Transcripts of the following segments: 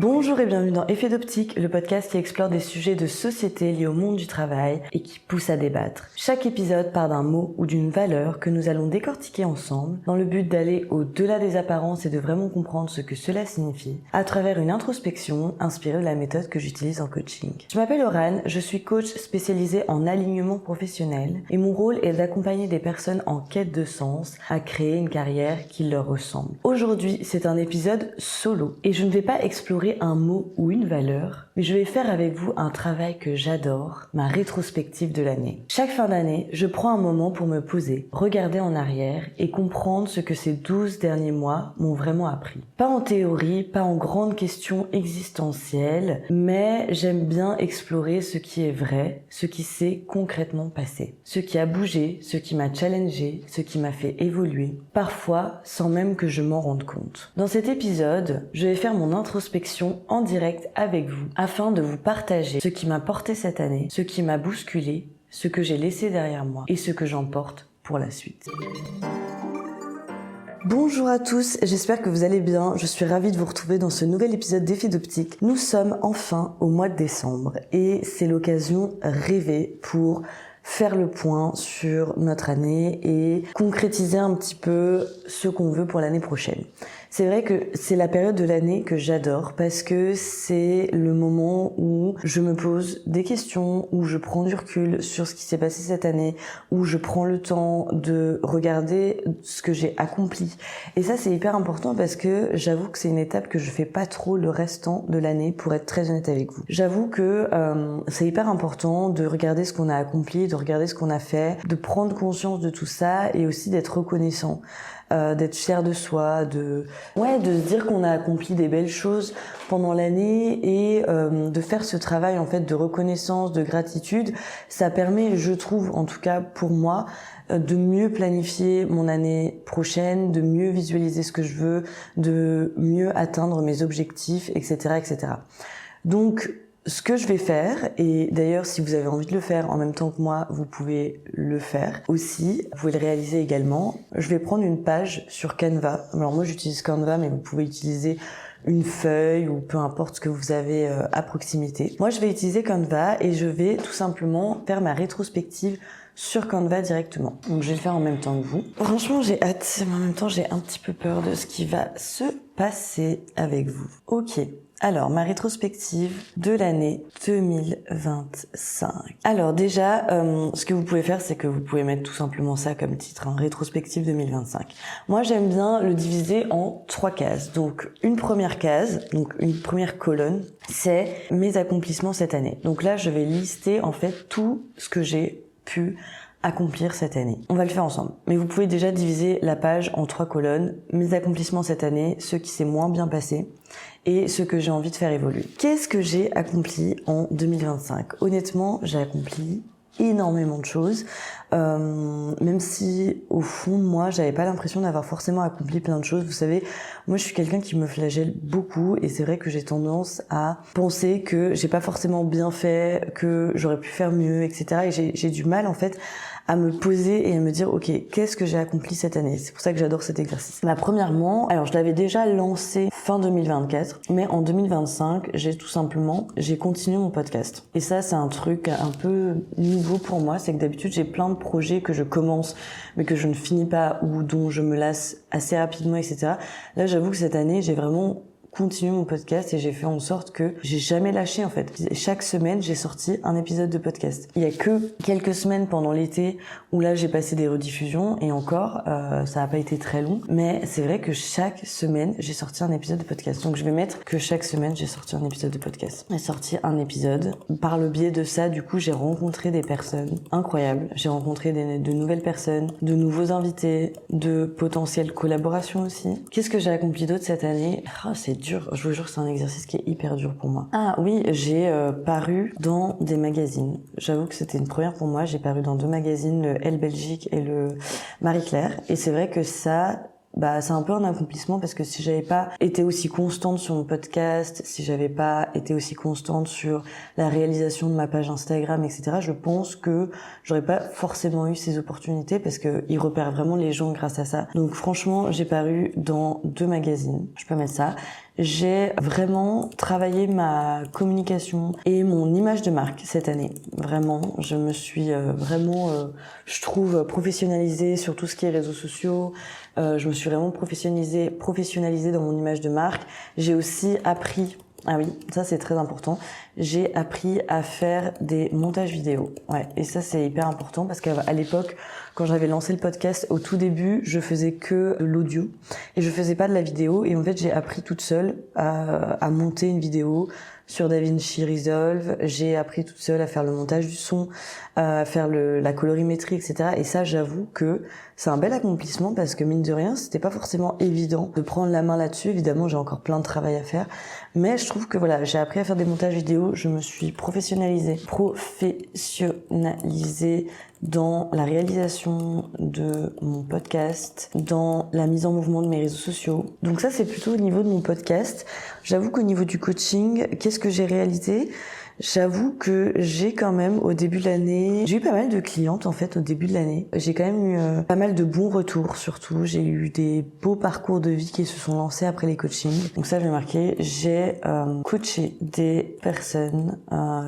Bonjour et bienvenue dans Effet d'Optique, le podcast qui explore des sujets de société liés au monde du travail et qui pousse à débattre. Chaque épisode part d'un mot ou d'une valeur que nous allons décortiquer ensemble dans le but d'aller au-delà des apparences et de vraiment comprendre ce que cela signifie à travers une introspection inspirée de la méthode que j'utilise en coaching. Je m'appelle Aurane, je suis coach spécialisée en alignement professionnel et mon rôle est d'accompagner des personnes en quête de sens à créer une carrière qui leur ressemble. Aujourd'hui, c'est un épisode solo et je ne vais pas explorer un mot ou une valeur, mais je vais faire avec vous un travail que j'adore, ma rétrospective de l'année. Chaque fin d'année, je prends un moment pour me poser, regarder en arrière et comprendre ce que ces 12 derniers mois m'ont vraiment appris. Pas en théorie, pas en grandes questions existentielles, mais j'aime bien explorer ce qui est vrai, ce qui s'est concrètement passé, ce qui a bougé, ce qui m'a challengé, ce qui m'a fait évoluer, parfois sans même que je m'en rende compte. Dans cet épisode, je vais faire mon introspection en direct avec vous afin de vous partager ce qui m'a porté cette année, ce qui m'a bousculé, ce que j'ai laissé derrière moi et ce que j'emporte pour la suite. Bonjour à tous, j'espère que vous allez bien. Je suis ravie de vous retrouver dans ce nouvel épisode d'Effet d'Optique. Nous sommes enfin au mois de décembre et c'est l'occasion rêvée pour faire le point sur notre année et concrétiser un petit peu ce qu'on veut pour l'année prochaine. C'est vrai que c'est la période de l'année que j'adore parce que c'est le moment où je me pose des questions, où je prends du recul sur ce qui s'est passé cette année, où je prends le temps de regarder ce que j'ai accompli. Et ça, c'est hyper important parce que j'avoue que c'est une étape que je fais pas trop le restant de l'année, pour être très honnête avec vous. J'avoue que c'est hyper important de regarder ce qu'on a accompli, de regarder ce qu'on a fait, de prendre conscience de tout ça et aussi d'être reconnaissant. D'être fier de soi, de se dire qu'on a accompli des belles choses pendant l'année et de faire ce travail en fait de reconnaissance, de gratitude. Ça permet, je trouve, en tout cas pour moi, de mieux planifier mon année prochaine, de mieux visualiser ce que je veux, de mieux atteindre mes objectifs, etc., etc. Donc, ce que je vais faire, et d'ailleurs si vous avez envie de le faire en même temps que moi, vous pouvez le faire aussi, vous pouvez le réaliser également. Je vais prendre une page sur Canva. Alors moi j'utilise Canva, mais vous pouvez utiliser une feuille ou peu importe ce que vous avez à proximité. Moi je vais utiliser Canva et je vais tout simplement faire ma rétrospective sur Canva directement. Donc je vais le faire en même temps que vous. Franchement j'ai hâte, mais en même temps j'ai un petit peu peur de ce qui va se passer avec vous. Ok. Alors, ma rétrospective de l'année 2025. Alors déjà, ce que vous pouvez faire, c'est que vous pouvez mettre tout simplement ça comme titre, rétrospective 2025. Moi, j'aime bien le diviser en 3 cases. Donc, une première case, donc une première colonne, c'est mes accomplissements cette année. Donc là, je vais lister en fait tout ce que j'ai pu accomplir cette année. On va le faire ensemble. Mais vous pouvez déjà diviser la page en 3 colonnes. Mes accomplissements cette année, ceux qui s'est moins bien passé et ce que j'ai envie de faire évoluer. Qu'est-ce que j'ai accompli en 2025 ? Honnêtement, j'ai accompli énormément de choses, même si au fond de moi j'avais pas l'impression d'avoir forcément accompli plein de choses. Vous savez, moi je suis quelqu'un qui me flagelle beaucoup et c'est vrai que j'ai tendance à penser que j'ai pas forcément bien fait, que j'aurais pu faire mieux, etc. Et j'ai du mal en fait à me poser et à me dire ok, qu'est-ce que j'ai accompli cette année ? C'est pour ça que j'adore cet exercice. Premièrement, alors je l'avais déjà lancé fin 2024, mais en 2025, j'ai continué mon podcast. Et ça, c'est un truc un peu nouveau pour moi, c'est que d'habitude, j'ai plein de projets que je commence, mais que je ne finis pas ou dont je me lasse assez rapidement, etc. Là, j'avoue que cette année, j'ai vraiment continuer mon podcast et j'ai fait en sorte que j'ai jamais lâché en fait. Chaque semaine, j'ai sorti un épisode de podcast. Il y a que quelques semaines pendant l'été où là j'ai passé des rediffusions et encore ça a pas été très long, mais c'est vrai que chaque semaine j'ai sorti un épisode de podcast. Donc je vais mettre que chaque semaine j'ai sorti un épisode de podcast. J'ai sorti un épisode. Par le biais de ça, du coup, j'ai rencontré des personnes incroyables. J'ai rencontré de nouvelles personnes, de nouveaux invités, de potentielles collaborations aussi. Qu'est-ce que j'ai accompli d'autre cette année ? C'est dur, je vous jure que c'est un exercice qui est hyper dur pour moi. Ah oui, j'ai paru dans des magazines. J'avoue que c'était une première pour moi, j'ai paru dans 2 magazines, le Elle Belgique et le Marie-Claire. Et c'est vrai que ça, c'est un peu un accomplissement parce que si j'avais pas été aussi constante sur mon podcast, si j'avais pas été aussi constante sur la réalisation de ma page Instagram, etc., je pense que j'aurais pas forcément eu ces opportunités parce que ils repèrent vraiment les gens grâce à ça. Donc franchement, j'ai paru dans 2 magazines. Je peux mettre ça. j'ai vraiment travaillé ma communication et mon image de marque cette année. Vraiment, je me suis je trouve, professionnalisée sur tout ce qui est réseaux sociaux. Je me suis vraiment professionnalisée dans mon image de marque. J'ai aussi appris, ah oui, ça c'est très important, j'ai appris à faire des montages vidéo. Ouais, et ça c'est hyper important parce qu'à l'époque, quand j'avais lancé le podcast, au tout début, je faisais que de l'audio et je faisais pas de la vidéo. Et en fait, j'ai appris toute seule à monter une vidéo sur DaVinci Resolve. J'ai appris toute seule à faire le montage du son, à faire la colorimétrie, etc. Et ça, j'avoue que c'est un bel accomplissement parce que mine de rien, c'était pas forcément évident de prendre la main là-dessus. Évidemment, j'ai encore plein de travail à faire, mais je trouve que voilà, j'ai appris à faire des montages vidéo. Je me suis professionnalisée dans la réalisation de mon podcast, dans la mise en mouvement de mes réseaux sociaux. Donc ça, c'est plutôt au niveau de mon podcast. J'avoue qu'au niveau du coaching, qu'est-ce que j'ai réalisé ? J'avoue que j'ai quand même, au début de l'année, j'ai eu pas mal de clientes en fait au début de l'année. J'ai quand même eu pas mal de bons retours surtout. J'ai eu des beaux parcours de vie qui se sont lancés après les coachings. Donc ça, je vais marquer. J'ai coaché des personnes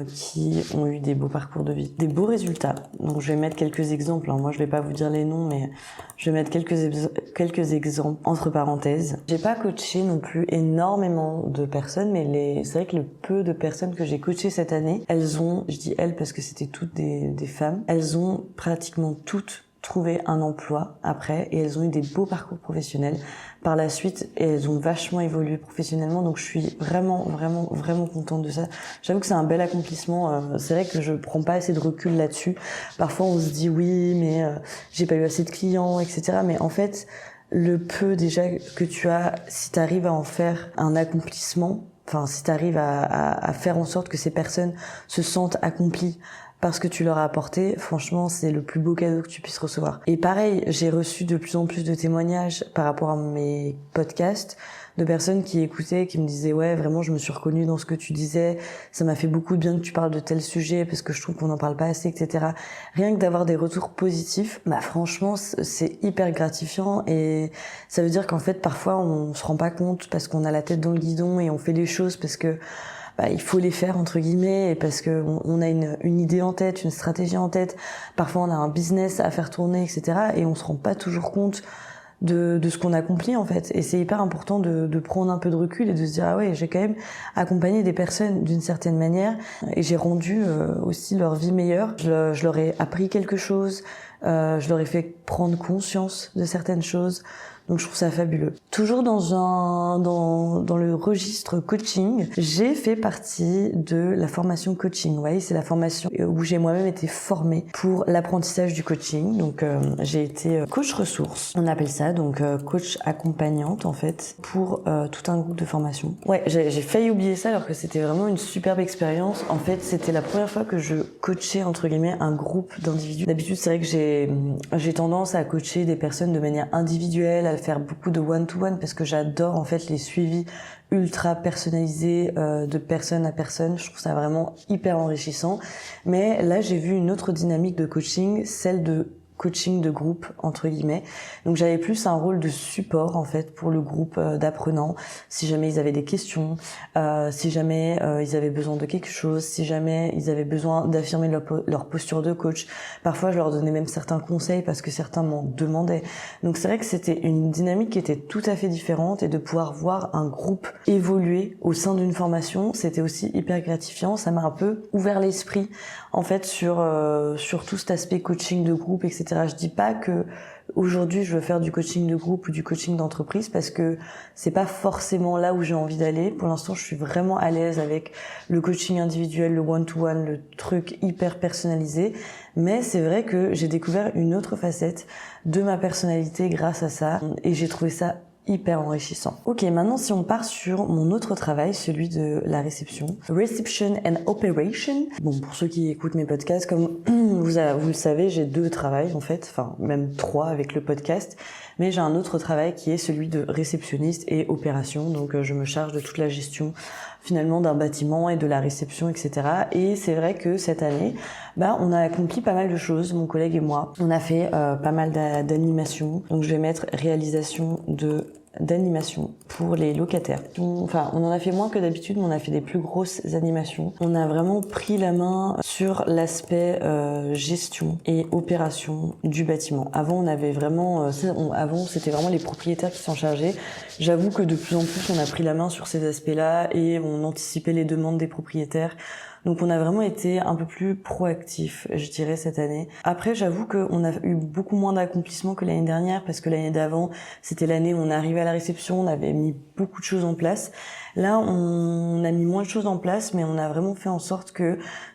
qui ont eu des beaux parcours de vie, des beaux résultats. Donc je vais mettre quelques exemples. Alors, moi, je vais pas vous dire les noms, mais je vais mettre quelques exemples entre parenthèses. J'ai pas coaché non plus énormément de personnes, mais c'est vrai que le peu de personnes que j'ai coachées cette année, elles ont, je dis elles parce que c'était toutes des femmes, elles ont pratiquement toutes trouvé un emploi après et elles ont eu des beaux parcours professionnels par la suite et elles ont vachement évolué professionnellement, donc je suis vraiment contente de ça. J'avoue que c'est un bel accomplissement. C'est vrai que je prends pas assez de recul là-dessus. Parfois on se dit oui mais j'ai pas eu assez de clients, etc. Mais en fait le peu déjà que tu as, si tu arrives à en faire un accomplissement, enfin si tu arrives à faire en sorte que ces personnes se sentent accomplies parce que tu leur as apporté, franchement, c'est le plus beau cadeau que tu puisses recevoir. Et pareil, j'ai reçu de plus en plus de témoignages par rapport à mes podcasts, de personnes qui écoutaient, qui me disaient « Ouais, vraiment, je me suis reconnue dans ce que tu disais, ça m'a fait beaucoup de bien que tu parles de tel sujet, parce que je trouve qu'on n'en parle pas assez, etc. » Rien que d'avoir des retours positifs, bah franchement, c'est hyper gratifiant et ça veut dire qu'en fait, parfois, on se rend pas compte parce qu'on a la tête dans le guidon et on fait les choses parce que il faut les faire entre guillemets, et parce que on a une idée en tête, une stratégie en tête. Parfois on a un business à faire tourner, etc. Et on se rend pas toujours compte de ce qu'on accomplit en fait. Et c'est hyper important de prendre un peu de recul et de se dire ah ouais, j'ai quand même accompagné des personnes d'une certaine manière et j'ai rendu aussi leur vie meilleure. Je leur ai appris quelque chose, je leur ai fait prendre conscience de certaines choses. Donc je trouve ça fabuleux. Toujours dans le registre coaching, j'ai fait partie de la formation coaching. Vous voyez, c'est la formation où j'ai moi-même été formée pour l'apprentissage du coaching. Donc j'ai été coach ressources, on appelle ça, donc coach accompagnante en fait, pour tout un groupe de formation. Ouais, j'ai failli oublier ça alors que c'était vraiment une superbe expérience. En fait, c'était la première fois que je coachais entre guillemets un groupe d'individus. D'habitude, c'est vrai que j'ai tendance à coacher des personnes de manière individuelle, à faire beaucoup de one-to-one parce que j'adore en fait les suivis ultra personnalisés de personne à personne. Je trouve ça vraiment hyper enrichissant. Mais là, j'ai vu une autre dynamique de coaching, celle de coaching de groupe entre guillemets. Donc j'avais plus un rôle de support en fait pour le groupe d'apprenants, si jamais ils avaient des questions, si jamais ils avaient besoin de quelque chose, si jamais ils avaient besoin d'affirmer leur posture de coach. Parfois je leur donnais même certains conseils parce que certains m'en demandaient. Donc c'est vrai que c'était une dynamique qui était tout à fait différente, et de pouvoir voir un groupe évoluer au sein d'une formation, c'était aussi hyper gratifiant. Ça m'a un peu ouvert l'esprit en fait sur tout cet aspect coaching de groupe, etc. Je dis pas que aujourd'hui je veux faire du coaching de groupe ou du coaching d'entreprise parce que c'est pas forcément là où j'ai envie d'aller. Pour l'instant, je suis vraiment à l'aise avec le coaching individuel, le one-to-one, le truc hyper personnalisé. Mais c'est vrai que j'ai découvert une autre facette de ma personnalité grâce à ça, et j'ai trouvé ça hyper enrichissant. Ok, maintenant si on part sur mon autre travail, celui de la réception. Reception and Operation. Bon, pour ceux qui écoutent mes podcasts, comme vous le savez, j'ai 2 travails en fait, enfin même 3 avec le podcast, mais j'ai un autre travail qui est celui de réceptionniste et opération. Donc je me charge de toute la gestion finalement d'un bâtiment et de la réception, etc. Et c'est vrai que cette année, on a accompli pas mal de choses, mon collègue et moi. On a fait pas mal d'animations. Donc je vais mettre réalisation de d'animation pour les locataires. Enfin, on en a fait moins que d'habitude, mais on a fait des plus grosses animations. On a vraiment pris la main sur l'aspect gestion et opération du bâtiment. Avant, on avait vraiment, avant c'était vraiment les propriétaires qui s'en chargeaient. J'avoue que de plus en plus, on a pris la main sur ces aspects-là et on anticipait les demandes des propriétaires. Donc on a vraiment été un peu plus proactif, je dirais, cette année. Après, j'avoue qu'on a eu beaucoup moins d'accomplissements que l'année dernière, parce que l'année d'avant, c'était l'année où on arrivait à la réception, on avait mis beaucoup de choses en place. Là, on a mis moins de choses en place, mais on a vraiment fait en sorte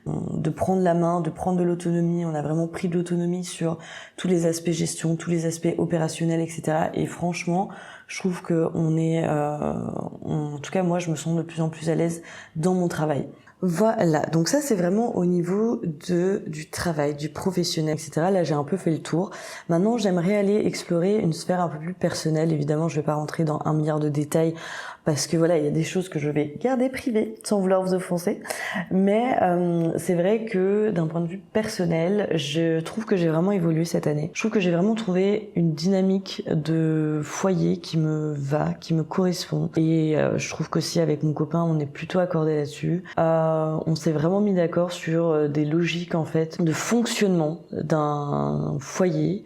de prendre la main, de prendre de l'autonomie. On a vraiment pris de l'autonomie sur tous les aspects gestion, tous les aspects opérationnels, etc. Et franchement, je trouve que en tout cas, moi, je me sens de plus en plus à l'aise dans mon travail. Voilà, donc ça c'est vraiment au niveau du travail, du professionnel, etc. Là j'ai un peu fait le tour. Maintenant j'aimerais aller explorer une sphère un peu plus personnelle. Évidemment je vais pas rentrer dans 1 milliard de détails parce que voilà, il y a des choses que je vais garder privées sans vouloir vous offenser. Mais c'est vrai que d'un point de vue personnel, je trouve que j'ai vraiment évolué cette année. Je trouve que j'ai vraiment trouvé une dynamique de foyer qui me va, qui me correspond. Et je trouve qu'aussi avec mon copain, on est plutôt accordé là-dessus. On s'est vraiment mis d'accord sur des logiques en fait de fonctionnement d'un foyer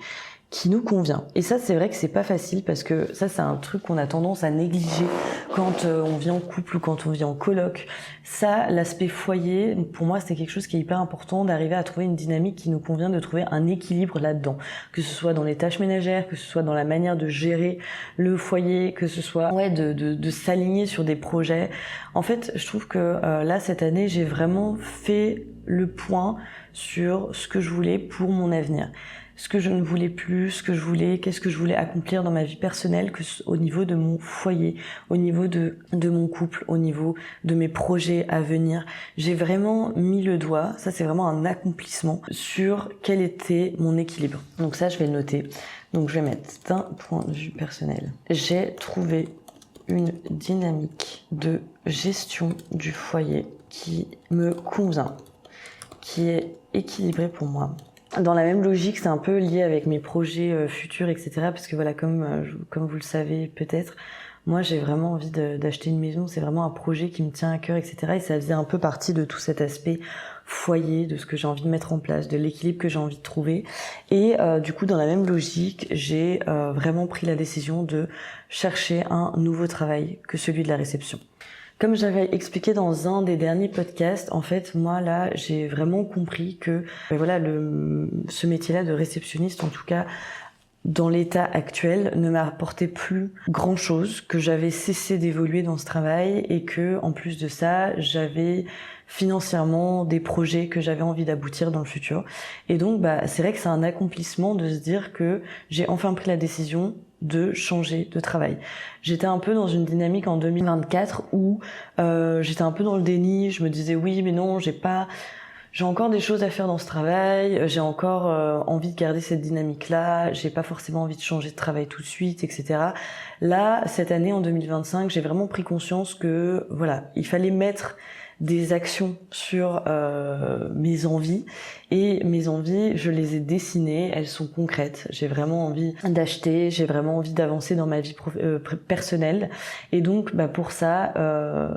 qui nous convient. Et ça, c'est vrai que c'est pas facile parce que ça, c'est un truc qu'on a tendance à négliger quand on vit en couple ou quand on vit en coloc. Ça, l'aspect foyer, pour moi, c'est quelque chose qui est hyper important d'arriver à trouver une dynamique qui nous convient, de trouver un équilibre là-dedans. Que ce soit dans les tâches ménagères, que ce soit dans la manière de gérer le foyer, que ce soit de s'aligner sur des projets. En fait, je trouve que là, cette année, j'ai vraiment fait le point sur ce que je voulais pour mon avenir. Ce que je ne voulais plus, ce que je voulais, qu'est-ce que je voulais accomplir dans ma vie personnelle, au niveau de mon foyer, au niveau de mon couple, au niveau de mes projets à venir. J'ai vraiment mis le doigt, ça c'est vraiment un accomplissement, sur quel était mon équilibre. Donc ça je vais le noter. Donc je vais mettre d'un point de vue personnel. J'ai trouvé une dynamique de gestion du foyer qui me convient, qui est équilibrée pour moi. Dans la même logique, c'est un peu lié avec mes projets futurs, etc. Parce que voilà, comme vous le savez peut-être, moi j'ai vraiment envie d'acheter une maison. C'est vraiment un projet qui me tient à cœur, etc. Et ça faisait un peu partie de tout cet aspect foyer, de ce que j'ai envie de mettre en place, de l'équilibre que j'ai envie de trouver. Et du coup, dans la même logique, j'ai vraiment pris la décision de chercher un nouveau travail que celui de la réception. Comme j'avais expliqué dans un des derniers podcasts, en fait, moi là, j'ai vraiment compris que voilà, ce métier-là de réceptionniste, en tout cas dans l'état actuel, ne m'apportait plus grand-chose, que j'avais cessé d'évoluer dans ce travail et que, en plus de ça, j'avais financièrement des projets que j'avais envie d'aboutir dans le futur. Et donc, c'est vrai que c'est un accomplissement de se dire que j'ai enfin pris la décision de changer de travail. J'étais un peu dans une dynamique en 2024 où j'étais un peu dans le déni, je me disais oui mais non, j'ai encore des choses à faire dans ce travail, j'ai encore envie de garder cette dynamique-là, j'ai pas forcément envie de changer de travail tout de suite, etc. Là, cette année, en 2025, j'ai vraiment pris conscience que voilà, il fallait mettre des actions sur mes envies, et mes envies, je les ai dessinées, elles sont concrètes. J'ai vraiment envie d'acheter, j'ai vraiment envie d'avancer dans ma vie personnelle, et donc pour ça,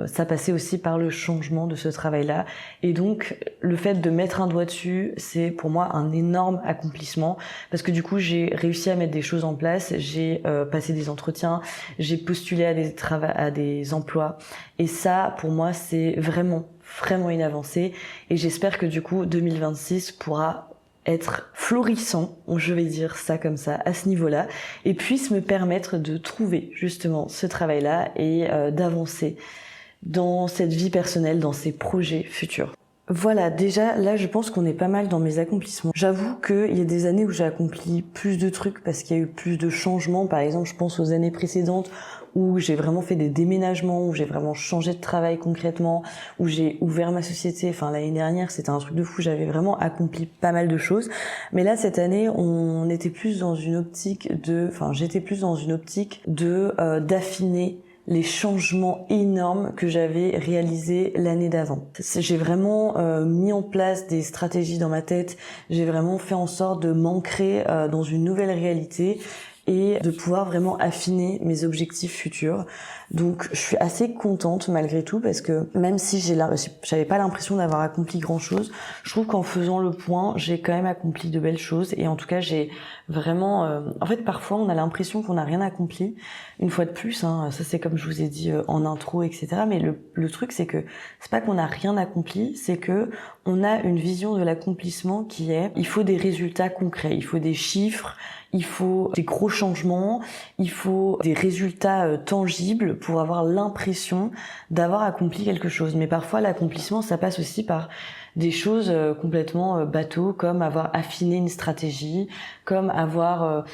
ça passait aussi par le changement de ce travail-là, et donc le fait de mettre un doigt dessus, c'est pour moi un énorme accomplissement, parce que du coup j'ai réussi à mettre des choses en place, j'ai passé des entretiens, j'ai postulé à des emplois, et ça pour moi c'est vraiment une avancée, et j'espère que du coup 2026 pourra être florissant, je vais dire ça comme ça, à ce niveau-là, et puisse me permettre de trouver justement ce travail-là et d'avancer dans cette vie personnelle, dans ces projets futurs. Voilà, déjà là je pense qu'on est pas mal dans mes accomplissements. J'avoue qu'il y a des années où j'ai accompli plus de trucs parce qu'il y a eu plus de changements. Par exemple, je pense aux années précédentes où j'ai vraiment fait des déménagements, où j'ai vraiment changé de travail concrètement, où j'ai ouvert ma société. Enfin, l'année dernière, c'était un truc de fou, j'avais vraiment accompli pas mal de choses. Mais là, cette année, j'étais plus dans une optique d'affiner les changements énormes que j'avais réalisés l'année d'avant. J'ai vraiment mis en place des stratégies dans ma tête, j'ai vraiment fait en sorte de m'ancrer dans une nouvelle réalité, et de pouvoir vraiment affiner mes objectifs futurs. Donc je suis assez contente malgré tout parce que même si j'avais pas l'impression d'avoir accompli grand chose, je trouve qu'en faisant le point, j'ai quand même accompli de belles choses et en tout cas j'ai vraiment... En fait parfois on a l'impression qu'on n'a rien accompli, une fois de plus, hein, ça c'est comme je vous ai dit en intro, etc. Mais le truc c'est que c'est pas qu'on n'a rien accompli, c'est que on a une vision de l'accomplissement qui est, il faut des résultats concrets, il faut des chiffres, il faut des gros changements, il faut des résultats tangibles pour avoir l'impression d'avoir accompli quelque chose. Mais parfois l'accomplissement ça passe aussi par des choses complètement bateaux, comme avoir affiné une stratégie, comme avoir,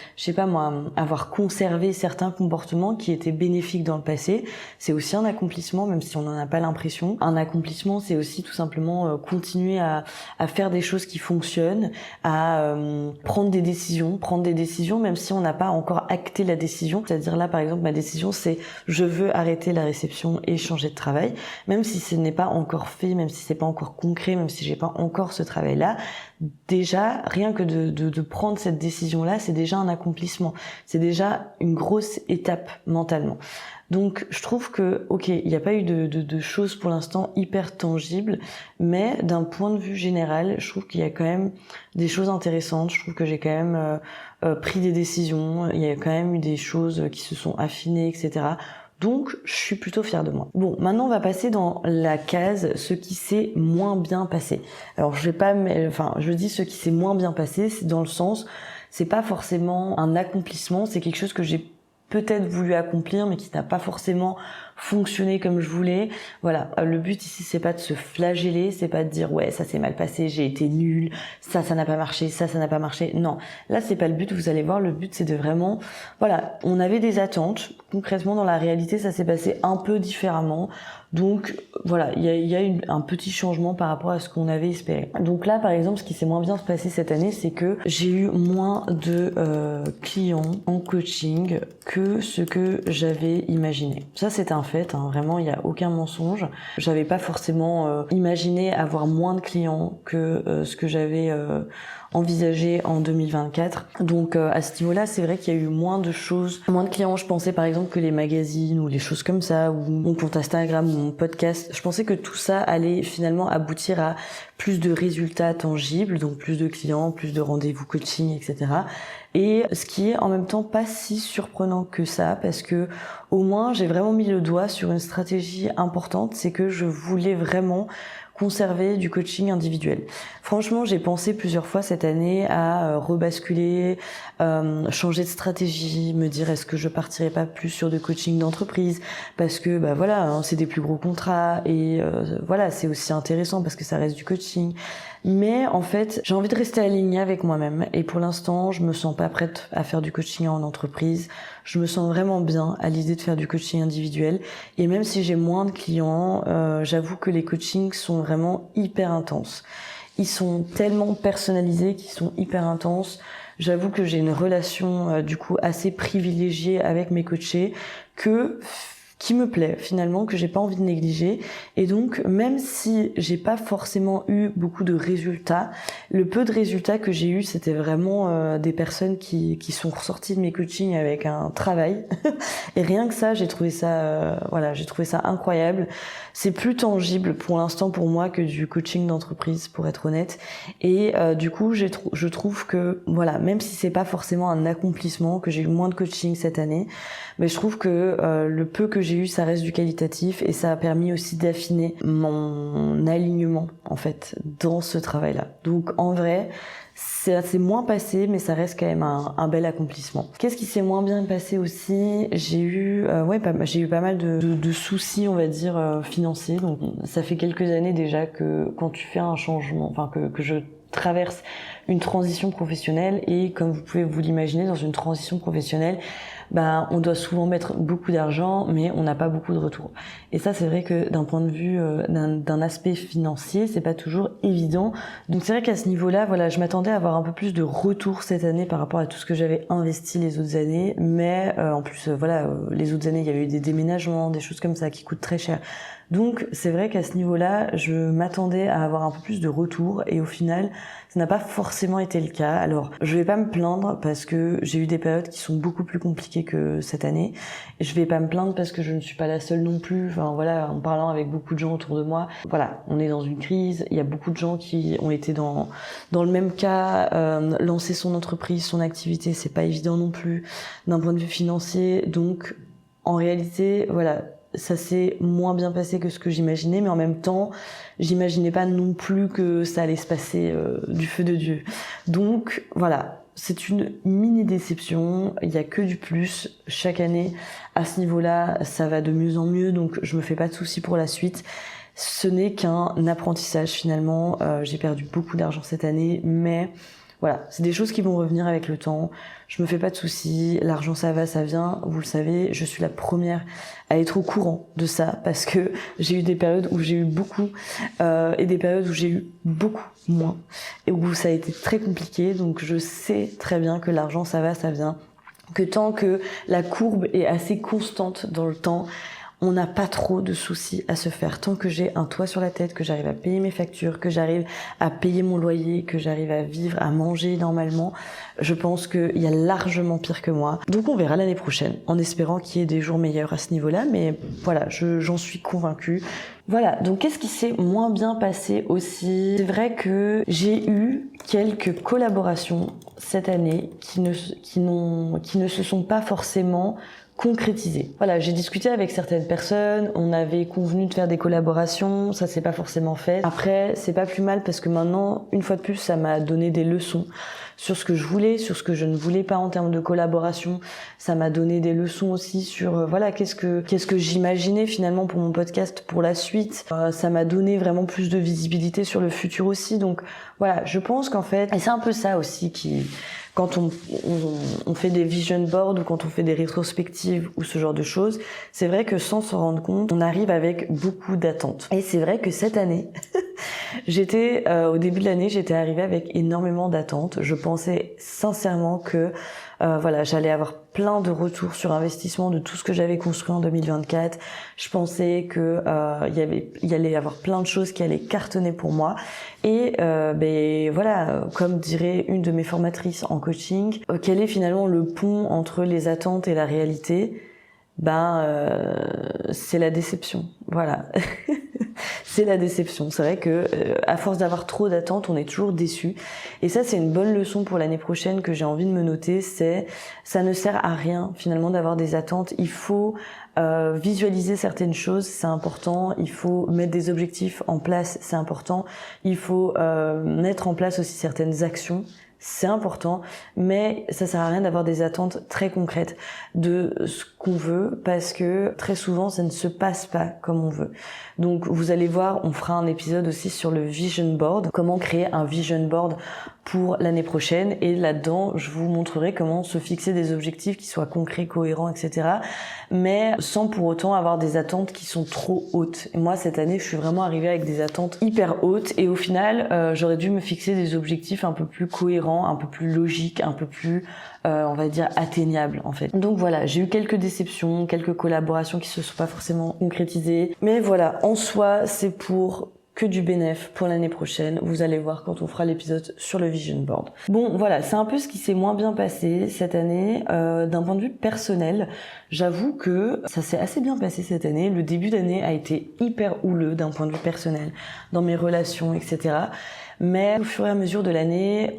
avoir conservé certains comportements qui étaient bénéfiques dans le passé. C'est aussi un accomplissement, même si on n'en a pas l'impression. Un accomplissement, c'est aussi tout simplement continuer à faire des choses qui fonctionnent, à prendre des décisions même si on n'a pas encore acté la décision. C'est-à-dire là, par exemple, ma décision, c'est je veux arrêter la réception et changer de travail. Même si ce n'est pas encore fait, même si c'est pas encore concret, même si j'ai pas encore ce travail-là, déjà, rien que de prendre cette décision-là, c'est déjà un accomplissement. C'est déjà une grosse étape mentalement. Donc, je trouve que, ok, il n'y a pas eu de choses pour l'instant hyper tangibles, mais d'un point de vue général, je trouve qu'il y a quand même des choses intéressantes. Je trouve que j'ai quand même pris des décisions. Il y a quand même eu des choses qui se sont affinées, etc. Donc, je suis plutôt fière de moi. Bon, maintenant, on va passer dans la case ce qui s'est moins bien passé. Alors, je dis ce qui s'est moins bien passé, c'est dans le sens, c'est pas forcément un accomplissement, c'est quelque chose que j'ai peut-être voulu accomplir, mais qui n'a pas forcément fonctionné comme je voulais. Voilà, le but ici, c'est pas de se flageller, c'est pas de dire ouais, ça s'est mal passé, j'ai été nulle, ça n'a pas marché, ça n'a pas marché. Non, là c'est pas le but, vous allez voir, le but c'est de vraiment, voilà, on avait des attentes, concrètement dans la réalité ça s'est passé un peu différemment. Donc voilà, il y a eu un petit changement par rapport à ce qu'on avait espéré. Donc là par exemple, ce qui s'est moins bien se passer cette année, c'est que j'ai eu moins de clients en coaching que ce que j'avais imaginé. Ça c'est un fait, hein, vraiment il n'y a aucun mensonge. J'avais pas forcément imaginé avoir moins de clients que ce que j'avais envisagé en 2024. Donc à ce niveau-là, c'est vrai qu'il y a eu moins de choses, moins de clients. Je pensais par exemple que les magazines ou les choses comme ça, ou mon compte Instagram ou mon podcast, je pensais que tout ça allait finalement aboutir à plus de résultats tangibles, donc plus de clients, plus de rendez-vous coaching, etc. Et ce qui est en même temps pas si surprenant que ça, parce que au moins j'ai vraiment mis le doigt sur une stratégie importante, c'est que je voulais vraiment conserver du coaching individuel. Franchement, j'ai pensé plusieurs fois cette année à rebasculer, changer de stratégie, me dire est-ce que je partirais pas plus sur du coaching d'entreprise, parce que bah voilà, hein, c'est des plus gros contrats et voilà, c'est aussi intéressant parce que ça reste du coaching. Mais en fait, j'ai envie de rester alignée avec moi-même et pour l'instant, je me sens pas prête à faire du coaching en entreprise. Je me sens vraiment bien à l'idée de faire du coaching individuel et même si j'ai moins de clients, j'avoue que les coachings sont vraiment hyper intenses. Ils sont tellement personnalisés qu'ils sont hyper intenses. J'avoue que j'ai une relation du coup assez privilégiée avec mes coachés qui me plaît finalement, que j'ai pas envie de négliger. Et donc même si j'ai pas forcément eu beaucoup de résultats, le peu de résultats que j'ai eu, c'était vraiment des personnes qui sont ressorties de mes coachings avec un travail. Et rien que ça, j'ai trouvé ça incroyable. C'est plus tangible pour l'instant pour moi que du coaching d'entreprise, pour être honnête. Et du coup, je trouve que voilà, même si c'est pas forcément un accomplissement, que j'ai eu moins de coaching cette année, mais je trouve que le peu que j'ai eu, ça reste du qualitatif et ça a permis aussi d'affiner mon alignement en fait dans ce travail-là. Donc en vrai, c'est moins passé, mais ça reste quand même un bel accomplissement. Qu'est-ce qui s'est moins bien passé aussi? J'ai eu pas mal de soucis, on va dire, financiers. Donc ça fait quelques années déjà que quand tu fais un changement, enfin que je traverse une transition professionnelle et comme vous pouvez vous l'imaginer, dans une transition professionnelle, on doit souvent mettre beaucoup d'argent, mais on n'a pas beaucoup de retour. Et ça, c'est vrai que d'un point de vue d'un aspect financier, c'est pas toujours évident. Donc c'est vrai qu'à ce niveau-là, voilà, je m'attendais à avoir un peu plus de retour cette année par rapport à tout ce que j'avais investi les autres années, mais en plus, les autres années, il y avait eu des déménagements, des choses comme ça qui coûtent très cher. Donc c'est vrai qu'à ce niveau-là, je m'attendais à avoir un peu plus de retour et au final, ça n'a pas forcément été le cas. Alors, je vais pas me plaindre parce que j'ai eu des périodes qui sont beaucoup plus compliquées que cette année. Et je vais pas me plaindre parce que je ne suis pas la seule non plus. Enfin voilà, en parlant avec beaucoup de gens autour de moi, voilà, on est dans une crise. Il y a beaucoup de gens qui ont été dans le même cas. Lancer son entreprise, son activité, c'est pas évident non plus d'un point de vue financier. Donc, en réalité, voilà. Ça s'est moins bien passé que ce que j'imaginais, mais en même temps, j'imaginais pas non plus que ça allait se passer du feu de Dieu. Donc voilà, c'est une mini déception, il y a que du plus chaque année. À ce niveau-là, ça va de mieux en mieux, donc je me fais pas de soucis pour la suite. Ce n'est qu'un apprentissage finalement, j'ai perdu beaucoup d'argent cette année, mais voilà, c'est des choses qui vont revenir avec le temps. Je me fais pas de soucis, l'argent ça va, ça vient. Vous le savez, je suis la première à être au courant de ça parce que j'ai eu des périodes où j'ai eu beaucoup et des périodes où j'ai eu beaucoup moins et où ça a été très compliqué. Donc je sais très bien que l'argent ça va, ça vient. Que tant que la courbe est assez constante dans le temps, on n'a pas trop de soucis à se faire. Tant que j'ai un toit sur la tête, que j'arrive à payer mes factures, que j'arrive à payer mon loyer, que j'arrive à vivre, à manger normalement, je pense qu'il y a largement pire que moi. Donc on verra l'année prochaine, en espérant qu'il y ait des jours meilleurs à ce niveau-là, mais voilà, j'en suis convaincue. Voilà, donc qu'est-ce qui s'est moins bien passé aussi? C'est vrai que j'ai eu quelques collaborations cette année qui ne se sont pas forcément concrétisé. Voilà, j'ai discuté avec certaines personnes, on avait convenu de faire des collaborations, ça s'est pas forcément fait. Après, c'est pas plus mal parce que maintenant, une fois de plus, ça m'a donné des leçons sur ce que je voulais, sur ce que je ne voulais pas en termes de collaboration. Ça m'a donné des leçons aussi sur qu'est-ce que j'imaginais finalement pour mon podcast pour la suite. Ça m'a donné vraiment plus de visibilité sur le futur aussi. Donc voilà, je pense qu'en fait, et c'est un peu ça aussi qui quand on fait des vision boards ou quand on fait des rétrospectives ou ce genre de choses, c'est vrai que sans s'en rendre compte, on arrive avec beaucoup d'attentes. Et c'est vrai que cette année, au début de l'année, j'étais arrivée avec énormément d'attentes. Je pensais sincèrement que j'allais avoir plein de retours sur investissement de tout ce que j'avais construit en 2024. Je pensais que il y allait y avoir plein de choses qui allaient cartonner pour moi. Et comme dirait une de mes formatrices en coaching, quel est finalement le pont entre les attentes et la réalité? C'est la déception. Voilà. C'est la déception. C'est vrai que à force d'avoir trop d'attentes, on est toujours déçu. Et ça, c'est une bonne leçon pour l'année prochaine que j'ai envie de me noter. Ça ne sert à rien finalement d'avoir des attentes. Il faut visualiser certaines choses, c'est important. Il faut mettre des objectifs en place, c'est important. Il faut mettre en place aussi certaines actions. C'est important, mais ça sert à rien d'avoir des attentes très concrètes de ce qu'on veut parce que très souvent ça ne se passe pas comme on veut. Donc vous allez voir, on fera un épisode aussi sur le vision board, comment créer un vision board pour l'année prochaine et là-dedans je vous montrerai comment se fixer des objectifs qui soient concrets, cohérents, etc. mais sans pour autant avoir des attentes qui sont trop hautes. Et moi cette année je suis vraiment arrivée avec des attentes hyper hautes et au final j'aurais dû me fixer des objectifs un peu plus cohérents, un peu plus logiques, un peu plus on va dire atteignables en fait. Donc voilà, j'ai eu quelques déceptions, quelques collaborations qui se sont pas forcément concrétisées, mais voilà, en soi c'est pour que du bénéf pour l'année prochaine. Vous allez voir quand on fera l'épisode sur le vision board. Bon, voilà, c'est un peu ce qui s'est moins bien passé cette année. D'un point de vue personnel, j'avoue que ça s'est assez bien passé cette année. Le début d'année a été hyper houleux d'un point de vue personnel, dans mes relations, etc. Mais au fur et à mesure de l'année,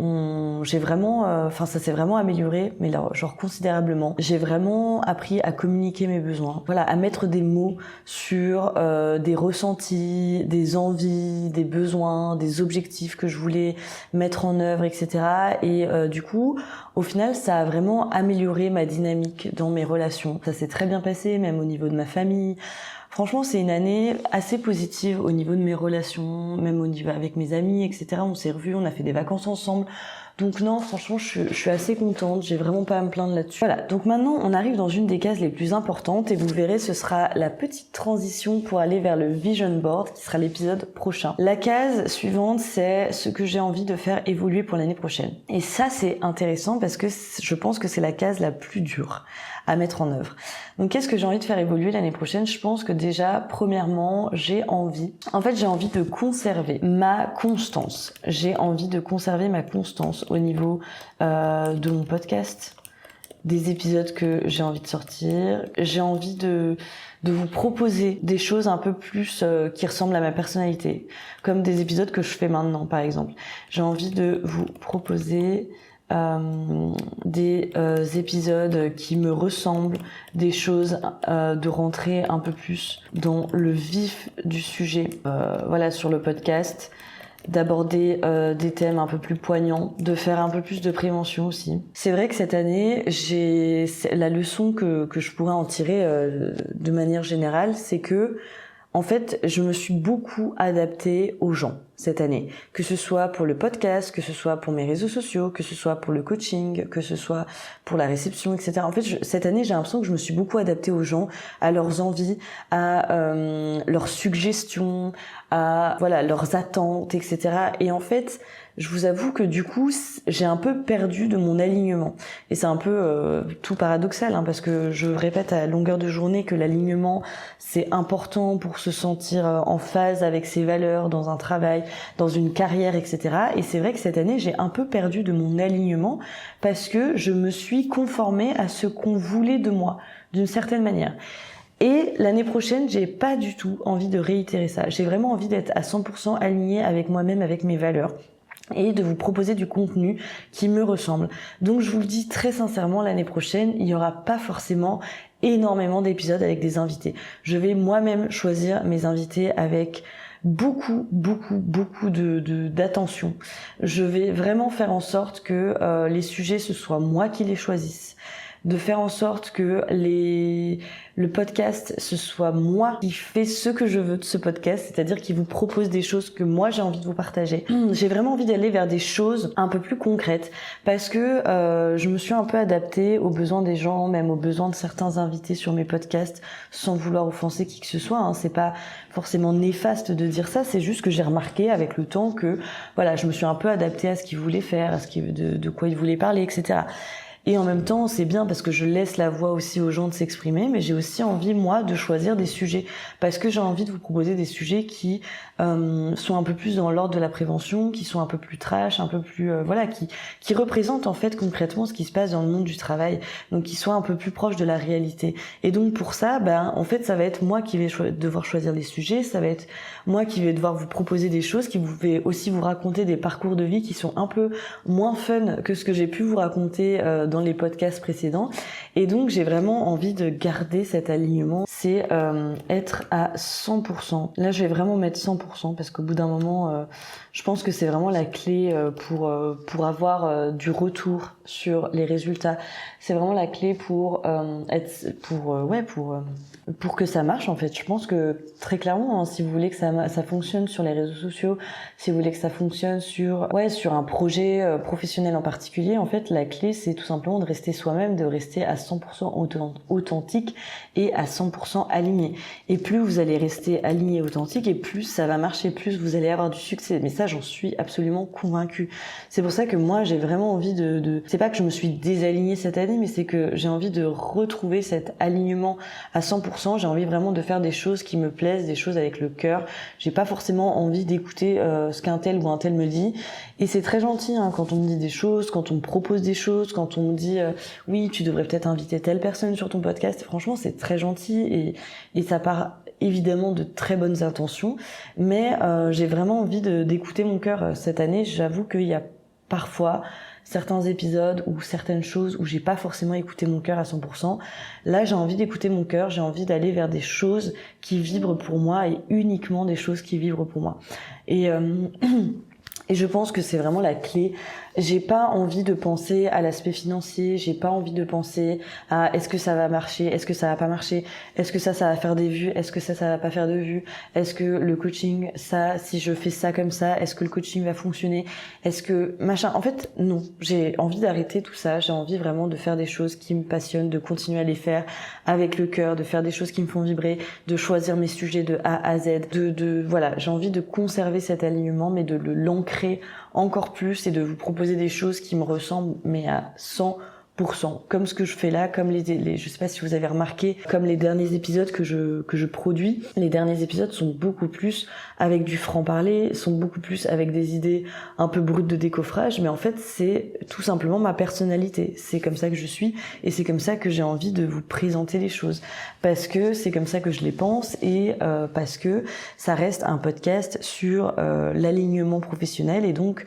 ça s'est vraiment amélioré, mais là, genre considérablement. J'ai vraiment appris à communiquer mes besoins, voilà, à mettre des mots sur des ressentis, des envies, des besoins, des objectifs que je voulais mettre en œuvre, etc. Et du coup, au final, ça a vraiment amélioré ma dynamique dans mes relations. Ça s'est très bien passé, même au niveau de ma famille. Franchement, c'est une année assez positive au niveau de mes relations, même au niveau avec mes amis, etc. On s'est revus, on a fait des vacances ensemble. Donc non, franchement, je suis assez contente, j'ai vraiment pas à me plaindre là-dessus. Voilà, donc maintenant on arrive dans une des cases les plus importantes et vous verrez, ce sera la petite transition pour aller vers le vision board qui sera l'épisode prochain. La case suivante, c'est ce que j'ai envie de faire évoluer pour l'année prochaine. Et ça, c'est intéressant parce que je pense que c'est la case la plus dure à mettre en œuvre. Donc qu'est-ce que j'ai envie de faire évoluer l'année prochaine? Je pense que déjà, premièrement, j'ai envie de conserver ma constance. J'ai envie de conserver ma constance au niveau de mon podcast, des épisodes que j'ai envie de sortir. J'ai envie de vous proposer des choses un peu plus qui ressemblent à ma personnalité, comme des épisodes que je fais maintenant, par exemple. J'ai envie de vous proposer des épisodes qui me ressemblent, des choses de rentrer un peu plus dans le vif du sujet, voilà, sur le podcast, d'aborder des thèmes un peu plus poignants, de faire un peu plus de prévention aussi. C'est vrai que cette année, la leçon que je pourrais en tirer de manière générale, c'est que en fait, je me suis beaucoup adaptée aux gens cette année, que ce soit pour le podcast, que ce soit pour mes réseaux sociaux, que ce soit pour le coaching, que ce soit pour la réception, etc. En fait, cette année, j'ai l'impression que je me suis beaucoup adaptée aux gens, à leurs envies, à leurs suggestions, à voilà leurs attentes, etc. Et en fait, je vous avoue que du coup, j'ai un peu perdu de mon alignement. Et c'est un peu tout paradoxal, hein, parce que je répète à longueur de journée que l'alignement, c'est important pour se sentir en phase avec ses valeurs dans un travail, dans une carrière, etc. Et c'est vrai que cette année, j'ai un peu perdu de mon alignement parce que je me suis conformée à ce qu'on voulait de moi, d'une certaine manière. Et l'année prochaine, j'ai pas du tout envie de réitérer ça. J'ai vraiment envie d'être à 100% alignée avec moi-même, avec mes valeurs, et de vous proposer du contenu qui me ressemble. Donc je vous le dis très sincèrement, l'année prochaine, il n'y aura pas forcément énormément d'épisodes avec des invités. Je vais moi-même choisir mes invités avec beaucoup d'attention. Je vais vraiment faire en sorte que les sujets, ce soit moi qui les choisisse. De faire en sorte que le podcast, ce soit moi qui fais ce que je veux de ce podcast, c'est-à-dire qui vous propose des choses que moi j'ai envie de vous partager. J'ai vraiment envie d'aller vers des choses un peu plus concrètes parce que je me suis un peu adaptée aux besoins des gens, même aux besoins de certains invités sur mes podcasts, sans vouloir offenser qui que ce soit, hein. C'est pas forcément néfaste de dire ça, c'est juste que j'ai remarqué avec le temps que voilà, je me suis un peu adaptée à ce qu'ils voulaient faire, à de quoi ils voulaient parler, etc. Et en même temps, c'est bien parce que je laisse la voix aussi aux gens de s'exprimer, mais j'ai aussi envie, moi, de choisir des sujets. Parce que j'ai envie de vous proposer des sujets qui sont un peu plus dans l'ordre de la prévention, qui sont un peu plus trash, un peu plus... voilà, qui représentent en fait concrètement ce qui se passe dans le monde du travail. Donc qui soient un peu plus proches de la réalité. Et donc pour ça, en fait, ça va être moi qui vais devoir choisir les sujets, ça va être moi qui vais devoir vous proposer des choses, qui vais aussi vous raconter des parcours de vie qui sont un peu moins fun que ce que j'ai pu vous raconter dans les podcasts précédents. Et donc j'ai vraiment envie de garder cet alignement, c'est être à 100%. Là je vais vraiment mettre 100% parce qu'au bout d'un moment je pense que c'est vraiment la clé pour avoir du retour sur les résultats. C'est vraiment la clé pour que ça marche en fait. Je pense que très clairement, hein, si vous voulez que ça fonctionne sur les réseaux sociaux, si vous voulez que ça fonctionne sur un projet professionnel en particulier, en fait la clé c'est tout simplement de rester soi-même, de rester à 100% authentique et à 100% aligné. Et plus vous allez rester aligné et authentique, et plus ça va marcher, plus vous allez avoir du succès. Mais ça, j'en suis absolument convaincue. C'est pour ça que moi, j'ai vraiment envie c'est pas que je me suis désalignée cette année, mais c'est que j'ai envie de retrouver cet alignement à 100%. J'ai envie vraiment de faire des choses qui me plaisent, des choses avec le cœur. J'ai pas forcément envie d'écouter ce qu'un tel ou un tel me dit. Et c'est très gentil hein, quand on me dit des choses, quand on me propose des choses, quand on me dit oui, tu devrais peut-être inviter telle personne sur ton podcast. Franchement, c'est très gentil et ça part évidemment de très bonnes intentions, mais j'ai vraiment envie d'écouter mon cœur cette année. J'avoue qu'il y a parfois certains épisodes ou certaines choses où j'ai pas forcément écouté mon cœur à 100%. Là, j'ai envie d'écouter mon cœur, j'ai envie d'aller vers des choses qui vibrent pour moi et uniquement des choses qui vibrent pour moi. Et je pense que c'est vraiment la clé J'ai pas envie de penser à l'aspect financier, j'ai pas envie de penser à est-ce que ça va marcher, est-ce que ça va pas marcher, est-ce que ça va faire des vues, est-ce que ça va pas faire de vues, est-ce que le coaching, ça, si je fais ça comme ça, est-ce que le coaching va fonctionner, est-ce que machin. En fait, non, j'ai envie d'arrêter tout ça, j'ai envie vraiment de faire des choses qui me passionnent, de continuer à les faire avec le cœur, de faire des choses qui me font vibrer, de choisir mes sujets de A à Z, voilà, j'ai envie de conserver cet alignement, mais de l'ancrer encore plus et de vous proposer des choses qui me ressemblent, mais à 100%, comme ce que je fais là, comme je sais pas si vous avez remarqué, comme les derniers épisodes que je produis. Les derniers épisodes sont beaucoup plus avec du franc-parler, sont beaucoup plus avec des idées un peu brutes de décoffrage, mais en fait, c'est tout simplement ma personnalité. C'est comme ça que je suis et c'est comme ça que j'ai envie de vous présenter les choses. Parce que c'est comme ça que je les pense et parce que ça reste un podcast sur l'alignement professionnel et donc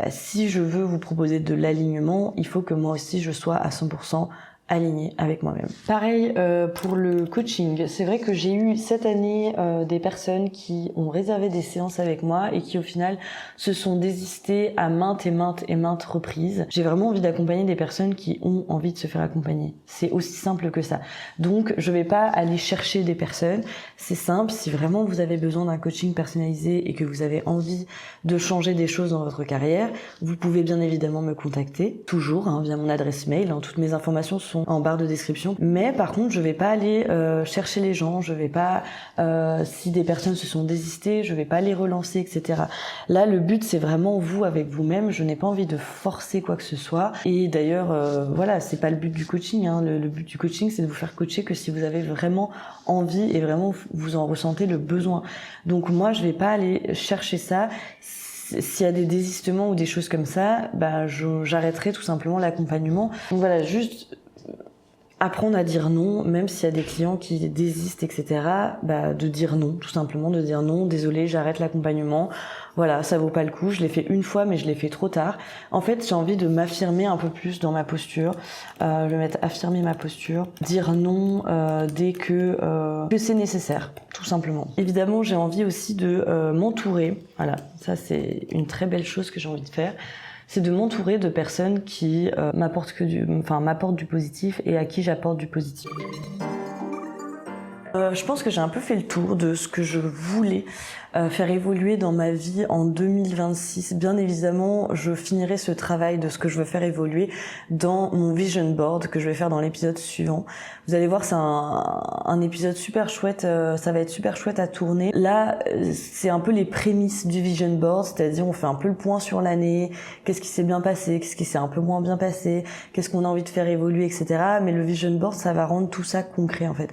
si je veux vous proposer de l'alignement, il faut que moi aussi je sois à 100% alignée avec moi-même. Pareil pour le coaching. C'est vrai que j'ai eu cette année des personnes qui ont réservé des séances avec moi et qui au final se sont désistées à maintes reprises. J'ai vraiment envie d'accompagner des personnes qui ont envie de se faire accompagner. C'est aussi simple que ça. Donc je vais pas aller chercher des personnes. C'est simple, si vraiment vous avez besoin d'un coaching personnalisé et que vous avez envie de changer des choses dans votre carrière, vous pouvez bien évidemment me contacter, toujours via mon adresse mail. Toutes mes informations sont en barre de description. Mais par contre, je vais pas aller chercher les gens, je vais pas, si des personnes se sont désistées, je vais pas les relancer, etc. Là, le but, c'est vraiment vous avec vous-même. Je n'ai pas envie de forcer quoi que ce soit. Et d'ailleurs, voilà, c'est pas le but du coaching. Le but du coaching, c'est de vous faire coacher que si vous avez vraiment envie et vraiment vous en ressentez le besoin. Donc moi, je vais pas aller chercher ça. S'il y a des désistements ou des choses comme ça, j'arrêterai tout simplement l'accompagnement. Donc voilà, juste apprendre à dire non, même s'il y a des clients qui désistent, etc., de dire non, tout simplement, de dire non, désolé, j'arrête l'accompagnement, voilà, ça vaut pas le coup, je l'ai fait une fois, mais je l'ai fait trop tard. En fait, j'ai envie de m'affirmer un peu plus dans ma posture, je vais mettre affirmer ma posture, dire non dès que c'est nécessaire, tout simplement. Évidemment, j'ai envie aussi de m'entourer, voilà, ça c'est une très belle chose que j'ai envie de faire, c'est de m'entourer de personnes qui m'apportent du positif et à qui j'apporte du positif. Je pense que j'ai un peu fait le tour de ce que je voulais faire évoluer dans ma vie en 2026. Bien évidemment, je finirai ce travail de ce que je veux faire évoluer dans mon vision board que je vais faire dans l'épisode suivant. Vous allez voir, c'est un épisode super chouette, ça va être super chouette à tourner. Là, c'est un peu les prémices du vision board, c'est-à-dire on fait un peu le point sur l'année, qu'est-ce qui s'est bien passé, qu'est-ce qui s'est un peu moins bien passé, qu'est-ce qu'on a envie de faire évoluer, etc. Mais le vision board, ça va rendre tout ça concret en fait.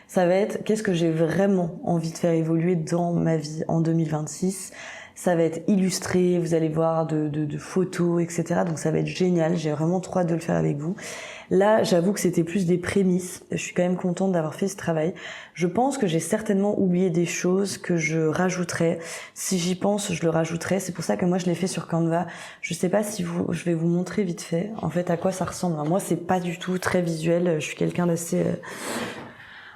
Ça va être qu'est-ce que j'ai vraiment envie de faire évoluer dans ma vie en 2026. Ça va être illustré, vous allez voir de photos, etc. Donc ça va être génial, j'ai vraiment trop hâte de le faire avec vous. Là, j'avoue que c'était plus des prémices. Je suis quand même contente d'avoir fait ce travail. Je pense que j'ai certainement oublié des choses que je rajouterai. Si j'y pense, je le rajouterai. C'est pour ça que moi, je l'ai fait sur Canva. Je sais pas si je vais vous montrer vite fait, en fait, à quoi ça ressemble. Moi, c'est pas du tout très visuel. Je suis quelqu'un d'assez...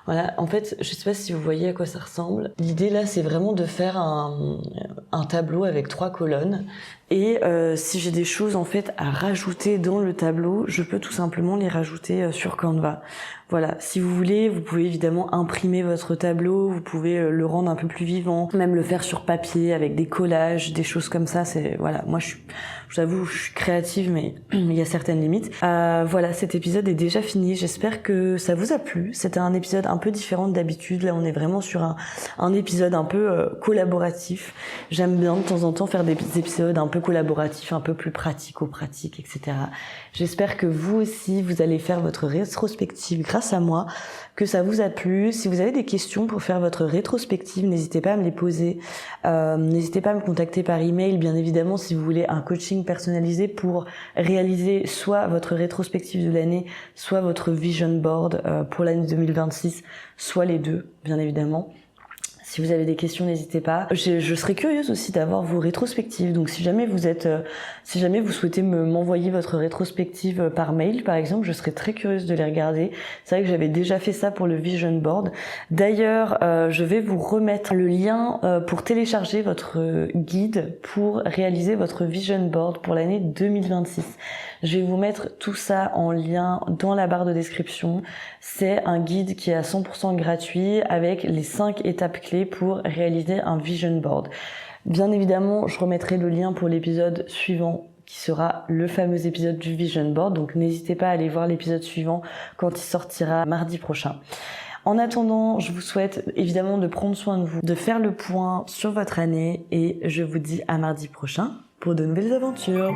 Voilà, en fait, je sais pas si vous voyez à quoi ça ressemble. L'idée là, c'est vraiment de faire un tableau avec 3 colonnes. Et si j'ai des choses en fait à rajouter dans le tableau, je peux tout simplement les rajouter sur Canva. Voilà, si vous voulez, vous pouvez évidemment imprimer votre tableau, vous pouvez le rendre un peu plus vivant, même le faire sur papier avec des collages, des choses comme ça. C'est voilà, moi je suis créative, mais il y a certaines limites. Voilà, cet épisode est déjà fini. J'espère que ça vous a plu. C'était un épisode un peu différent d'habitude. Là, on est vraiment sur un épisode un peu collaboratif. J'aime bien de temps en temps faire des épisodes un peu collaboratifs, un peu plus pratico-pratiques, etc. J'espère que vous aussi, vous allez faire votre rétrospective grâce à moi, que ça vous a plu. Si vous avez des questions pour faire votre rétrospective, n'hésitez pas à me les poser. N'hésitez pas à me contacter par email, bien évidemment, si vous voulez un coaching personnalisé pour réaliser soit votre rétrospective de l'année, soit votre vision board pour l'année 2026, soit les deux, bien évidemment. Si vous avez des questions, n'hésitez pas. Je serais curieuse aussi d'avoir vos rétrospectives. Donc si jamais vous souhaitez m'envoyer votre rétrospective par mail, par exemple, je serais très curieuse de les regarder. C'est vrai que j'avais déjà fait ça pour le Vision Board. D'ailleurs, je vais vous remettre le lien pour télécharger votre guide pour réaliser votre Vision Board pour l'année 2026. Je vais vous mettre tout ça en lien dans la barre de description. C'est un guide qui est à 100% gratuit avec les 5 étapes clés pour réaliser un Vision Board. Bien évidemment, je remettrai le lien pour l'épisode suivant qui sera le fameux épisode du Vision Board. Donc n'hésitez pas à aller voir l'épisode suivant quand il sortira mardi prochain. En attendant, je vous souhaite évidemment de prendre soin de vous, de faire le point sur votre année et je vous dis à mardi prochain pour de nouvelles aventures.